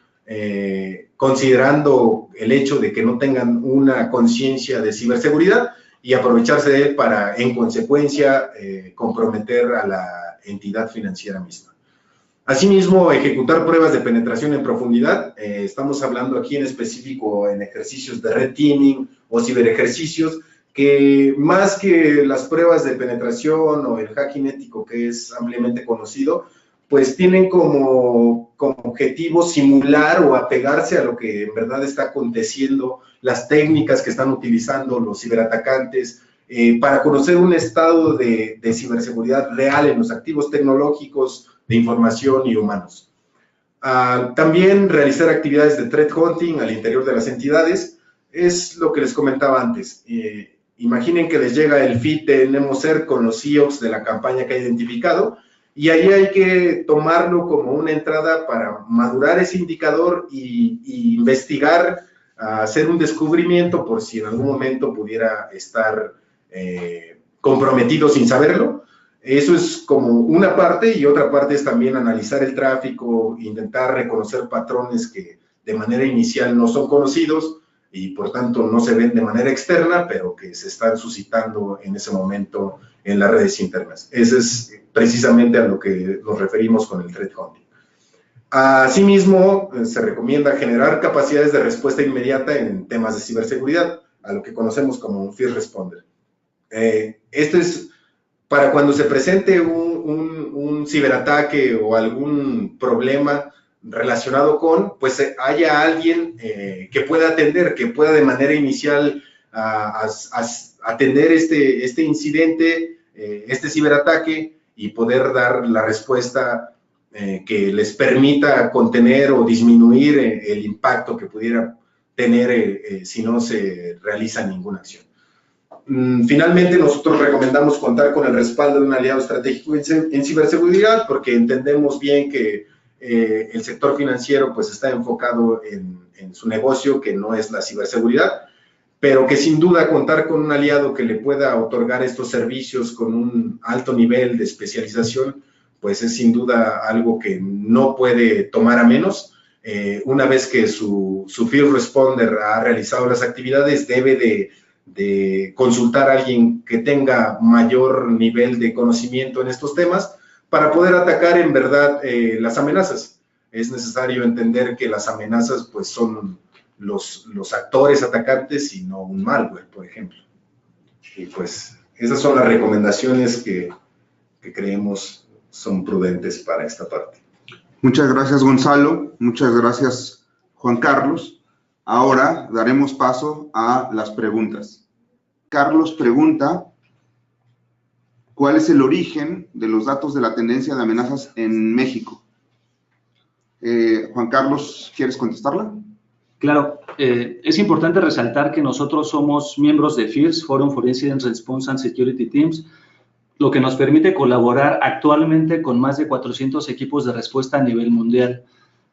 considerando el hecho de que no tengan una conciencia de ciberseguridad y aprovecharse de él para, en consecuencia, comprometer a la entidad financiera misma. Asimismo, ejecutar pruebas de penetración en profundidad. Estamos hablando aquí en específico en ejercicios de red teaming o ciberejercicios, que más que las pruebas de penetración o el hacking ético, que es ampliamente conocido, pues tienen como objetivo simular o apegarse a lo que en verdad está aconteciendo, las técnicas que están utilizando los ciberatacantes, para conocer un estado de ciberseguridad real en los activos tecnológicos, de información y humanos. También realizar actividades de threat hunting al interior de las entidades, es lo que les comentaba antes. Imaginen que les llega el feed de NemoCert con los CEOs de la campaña que ha identificado, y ahí hay que tomarlo como una entrada para madurar ese indicador y investigar, hacer un descubrimiento por si en algún momento pudiera estar comprometido sin saberlo. Eso es como una parte, y otra parte es también analizar el tráfico, intentar reconocer patrones que de manera inicial no son conocidos y por tanto no se ven de manera externa, pero que se están suscitando en ese momento en las redes internas. Ese es precisamente a lo que nos referimos con el threat hunting. Asimismo, se recomienda generar capacidades de respuesta inmediata en temas de ciberseguridad, a lo que conocemos como un first responder. Esto es para cuando se presente un ciberataque o algún problema relacionado con, pues haya alguien que pueda atender, que pueda de manera inicial atender este incidente, este ciberataque, y poder dar la respuesta que les permita contener o disminuir el impacto que pudiera tener si no se realiza ninguna acción. Finalmente, nosotros recomendamos contar con el respaldo de un aliado estratégico en ciberseguridad, porque entendemos bien que el sector financiero pues está enfocado en su negocio, que no es la ciberseguridad, pero que sin duda contar con un aliado que le pueda otorgar estos servicios con un alto nivel de especialización, pues es sin duda algo que no puede tomar a menos. Una vez que su field responder ha realizado las actividades, debe de consultar a alguien que tenga mayor nivel de conocimiento en estos temas para poder atacar en verdad las amenazas. Es necesario entender que las amenazas pues son los actores atacantes y no un malware, por ejemplo. Y pues esas son las recomendaciones que creemos son prudentes para esta parte. Muchas gracias, Gonzalo. Muchas gracias, Juan Carlos. Ahora daremos paso a las preguntas. Carlos pregunta, ¿cuál es el origen de los datos de la tendencia de amenazas en México? Juan Carlos, ¿quieres contestarla? Claro, es importante resaltar que nosotros somos miembros de FIRS, Forum for Incident Response and Security Teams, lo que nos permite colaborar actualmente con más de 400 equipos de respuesta a nivel mundial.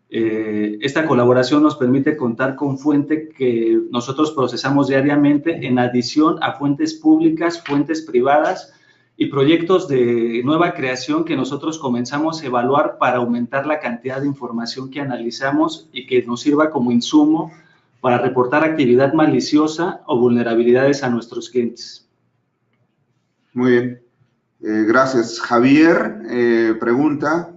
Esta colaboración nos permite contar con fuente que nosotros procesamos diariamente, en adición a fuentes públicas, fuentes privadas y proyectos de nueva creación que nosotros comenzamos a evaluar para aumentar la cantidad de información que analizamos y que nos sirva como insumo para reportar actividad maliciosa o vulnerabilidades a nuestros clientes. Muy bien, gracias. Javier pregunta,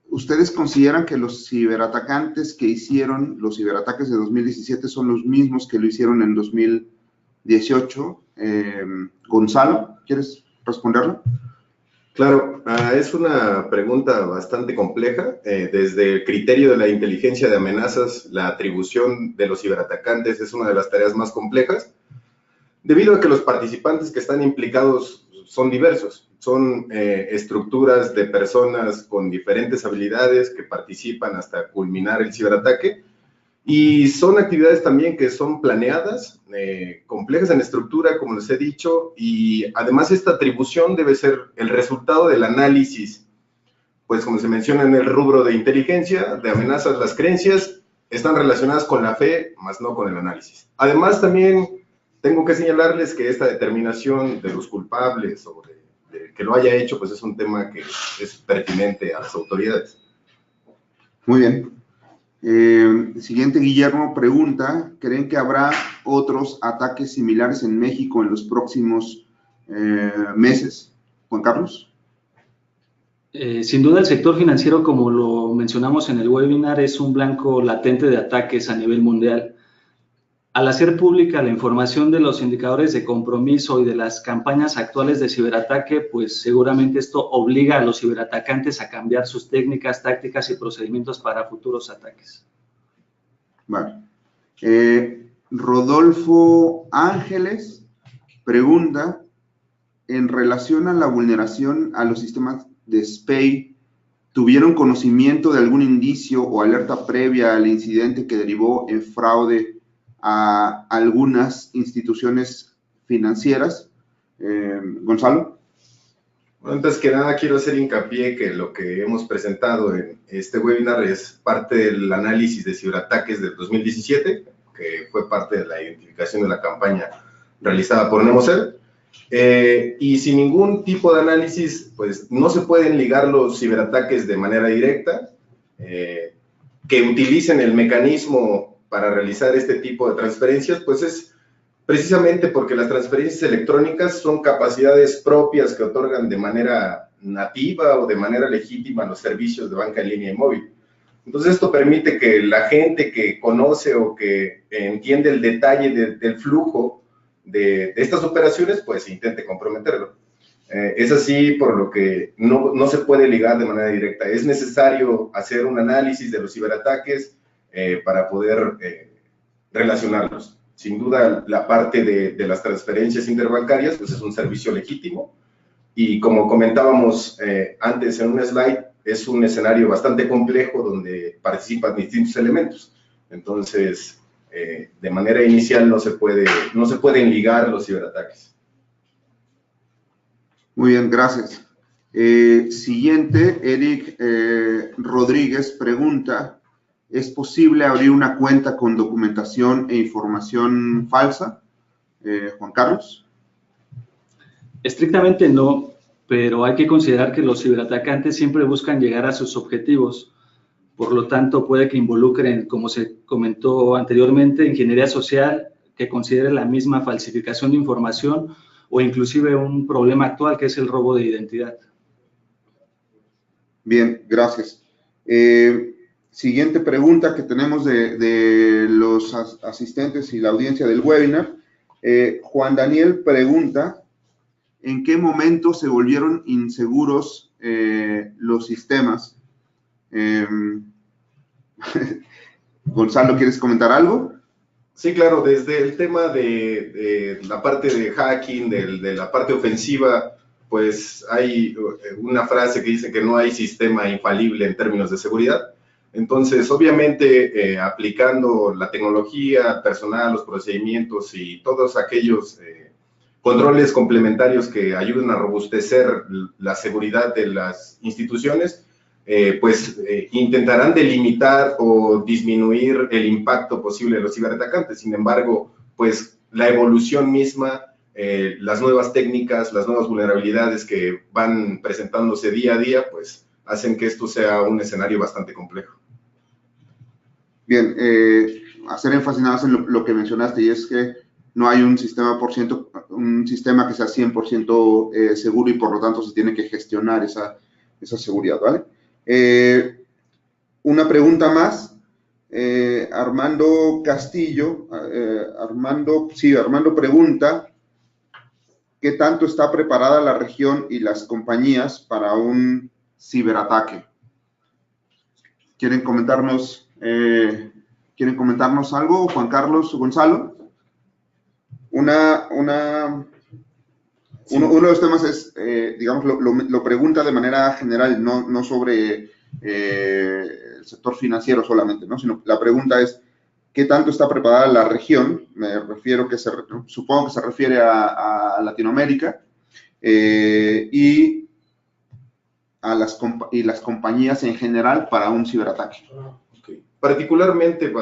¿ustedes consideran que los ciberatacantes que hicieron los ciberataques de 2017 son los mismos que lo hicieron en 2018? Gonzalo, ¿quieres responderlo? Claro, es una pregunta bastante compleja. Desde el criterio de la inteligencia de amenazas, la atribución de los ciberatacantes es una de las tareas más complejas, debido a que los participantes que están implicados son diversos. Son estructuras de personas con diferentes habilidades que participan hasta culminar el ciberataque. Y son actividades también que son planeadas, complejas en estructura, como les he dicho, y además esta atribución debe ser el resultado del análisis, pues como se menciona en el rubro de inteligencia, de amenazas, las creencias están relacionadas con la fe, más no con el análisis. Además también tengo que señalarles que esta determinación de los culpables o de que lo haya hecho, pues es un tema que es pertinente a las autoridades. Muy bien. Siguiente, Guillermo pregunta, ¿creen que habrá otros ataques similares en México en los próximos meses? Juan Carlos. Sin duda el sector financiero, como lo mencionamos en el webinar, es un blanco latente de ataques a nivel mundial. Al hacer pública la información de los indicadores de compromiso y de las campañas actuales de ciberataque, pues seguramente esto obliga a los ciberatacantes a cambiar sus técnicas, tácticas y procedimientos para futuros ataques. Vale. Rodolfo Ángeles pregunta, en relación a la vulneración a los sistemas de SPEI, ¿tuvieron conocimiento de algún indicio o alerta previa al incidente que derivó en fraude a algunas instituciones financieras? Gonzalo. Bueno, antes que nada quiero hacer hincapié que lo que hemos presentado en este webinar es parte del análisis de ciberataques del 2017, que fue parte de la identificación de la campaña realizada por Nemocel. Y sin ningún tipo de análisis, pues no se pueden ligar los ciberataques de manera directa, que utilicen el mecanismo para realizar este tipo de transferencias, pues es precisamente porque las transferencias electrónicas son capacidades propias que otorgan de manera nativa o de manera legítima los servicios de banca en línea y móvil. Entonces esto permite que la gente que conoce o que entiende el detalle del flujo de estas operaciones, pues intente comprometerlo. Es así por lo que no se puede ligar de manera directa. Es necesario hacer un análisis de los ciberataques para poder relacionarlos. Sin duda, la parte de las transferencias interbancarias, pues es un servicio legítimo, y como comentábamos antes en un slide, es un escenario bastante complejo donde participan distintos elementos. Entonces, de manera inicial no se pueden ligar los ciberataques. Muy bien, gracias. Siguiente, Eric Rodríguez pregunta, ¿es posible abrir una cuenta con documentación e información falsa? Juan Carlos. Estrictamente no, pero hay que considerar que los ciberatacantes siempre buscan llegar a sus objetivos. Por lo tanto, puede que involucren, como se comentó anteriormente, ingeniería social, que considere la misma falsificación de información o inclusive un problema actual que es el robo de identidad. Bien, gracias. Siguiente pregunta que tenemos de los asistentes y la audiencia del webinar. Juan Daniel pregunta, ¿en qué momento se volvieron inseguros los sistemas? Gonzalo, ¿quieres comentar algo? Sí, claro, desde el tema de la parte de hacking, de la parte ofensiva, pues hay una frase que dice que no hay sistema infalible en términos de seguridad. Entonces, obviamente, aplicando la tecnología, personal, los procedimientos y todos aquellos controles complementarios que ayuden a robustecer la seguridad de las instituciones, pues intentarán delimitar o disminuir el impacto posible de los ciberatacantes. Sin embargo, pues la evolución misma, las nuevas técnicas, las nuevas vulnerabilidades que van presentándose día a día, pues hacen que esto sea un escenario bastante complejo. Bien, hacer énfasis nada más en lo que mencionaste, y es que no hay un sistema que sea 100% seguro, y por lo tanto se tiene que gestionar esa seguridad, ¿vale? Una pregunta más, Armando Castillo, Armando pregunta, ¿qué tanto está preparada la región y las compañías para un ciberataque? ¿Quieren comentarnos algo, Juan Carlos, Gonzalo? Uno de los temas es, digamos, lo pregunta de manera general, no sobre el sector financiero solamente, ¿no? Sino la pregunta es, ¿qué tanto está preparada la región? Me refiero supongo que se refiere a Latinoamérica y las compañías en general para un ciberataque. Okay. Particularmente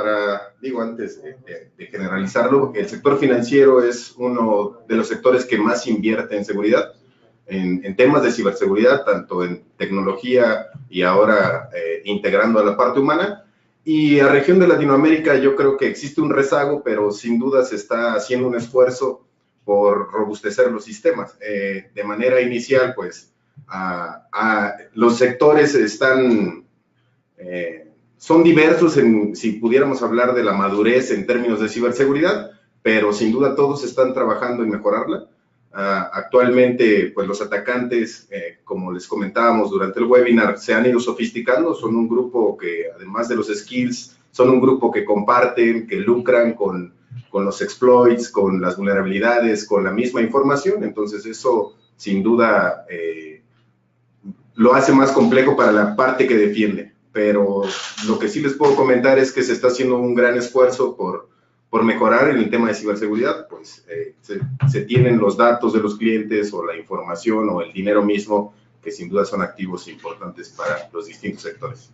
antes de generalizarlo, el sector financiero es uno de los sectores que más invierte en seguridad, en temas de ciberseguridad, tanto en tecnología y ahora integrando a la parte humana. Y a región de Latinoamérica yo creo que existe un rezago, pero sin duda se está haciendo un esfuerzo por robustecer los sistemas. De manera inicial, pues, los sectores son diversos si pudiéramos hablar de la madurez en términos de ciberseguridad, pero sin duda todos están trabajando en mejorarla. Actualmente, pues los atacantes, como les comentábamos durante el webinar, se han ido sofisticando, son un grupo que, además de los skills, son un grupo que comparten, que lucran con los exploits, con las vulnerabilidades, con la misma información. Entonces eso, sin duda, lo hace más complejo para la parte que defiende. Pero lo que sí les puedo comentar es que se está haciendo un gran esfuerzo por mejorar en el tema de ciberseguridad. Pues se tienen los datos de los clientes o la información o el dinero mismo, que sin duda son activos importantes para los distintos sectores.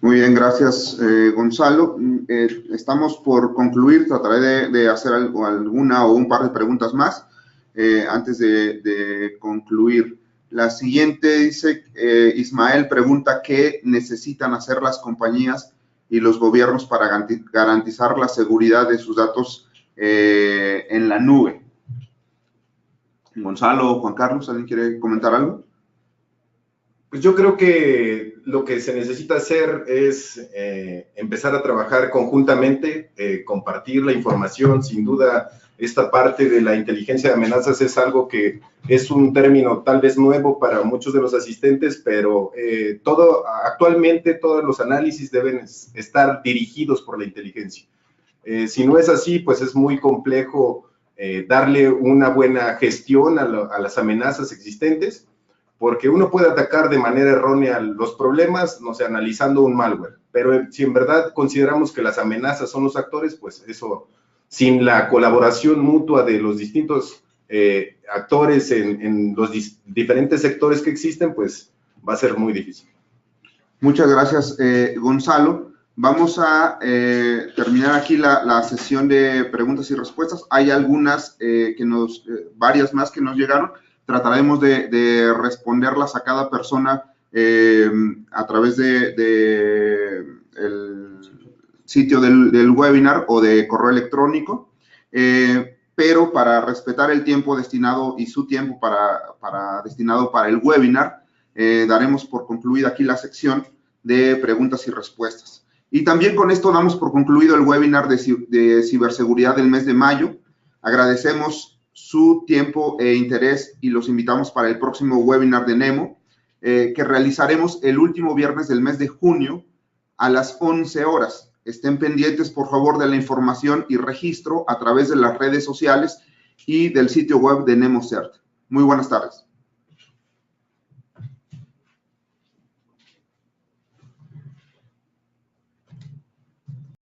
Muy bien, gracias, Gonzalo. Estamos por concluir, trataré de hacer alguna o un par de preguntas más antes de concluir. La siguiente dice, Ismael pregunta, ¿qué necesitan hacer las compañías y los gobiernos para garantizar la seguridad de sus datos en la nube? Gonzalo o Juan Carlos, ¿alguien quiere comentar algo? Pues yo creo que lo que se necesita hacer es empezar a trabajar conjuntamente, compartir la información. Sin duda, esta parte de la inteligencia de amenazas es algo que es un término tal vez nuevo para muchos de los asistentes, pero actualmente todos los análisis deben estar dirigidos por la inteligencia. Si no es así, pues es muy complejo darle una buena gestión a las amenazas existentes, porque uno puede atacar de manera errónea los problemas, no sé, analizando un malware, pero si en verdad consideramos que las amenazas son los actores, pues eso, sin la colaboración mutua de los distintos actores en los diferentes sectores que existen, pues va a ser muy difícil. Muchas gracias, Gonzalo. Vamos a terminar aquí la sesión de preguntas y respuestas. Hay algunas, varias más que nos llegaron. Trataremos de responderlas a cada persona a través del sitio del webinar o de correo electrónico, pero para respetar el tiempo destinado y su tiempo destinado para el webinar, daremos por concluida aquí la sección de preguntas y respuestas. Y también con esto damos por concluido el webinar de ciberseguridad del mes de mayo. Agradecemos su tiempo e interés y los invitamos para el próximo webinar de NEMO, que realizaremos el último viernes del mes de junio a las 11 horas. Estén pendientes, por favor, de la información y registro a través de las redes sociales y del sitio web de NEMO CERT. Muy buenas tardes.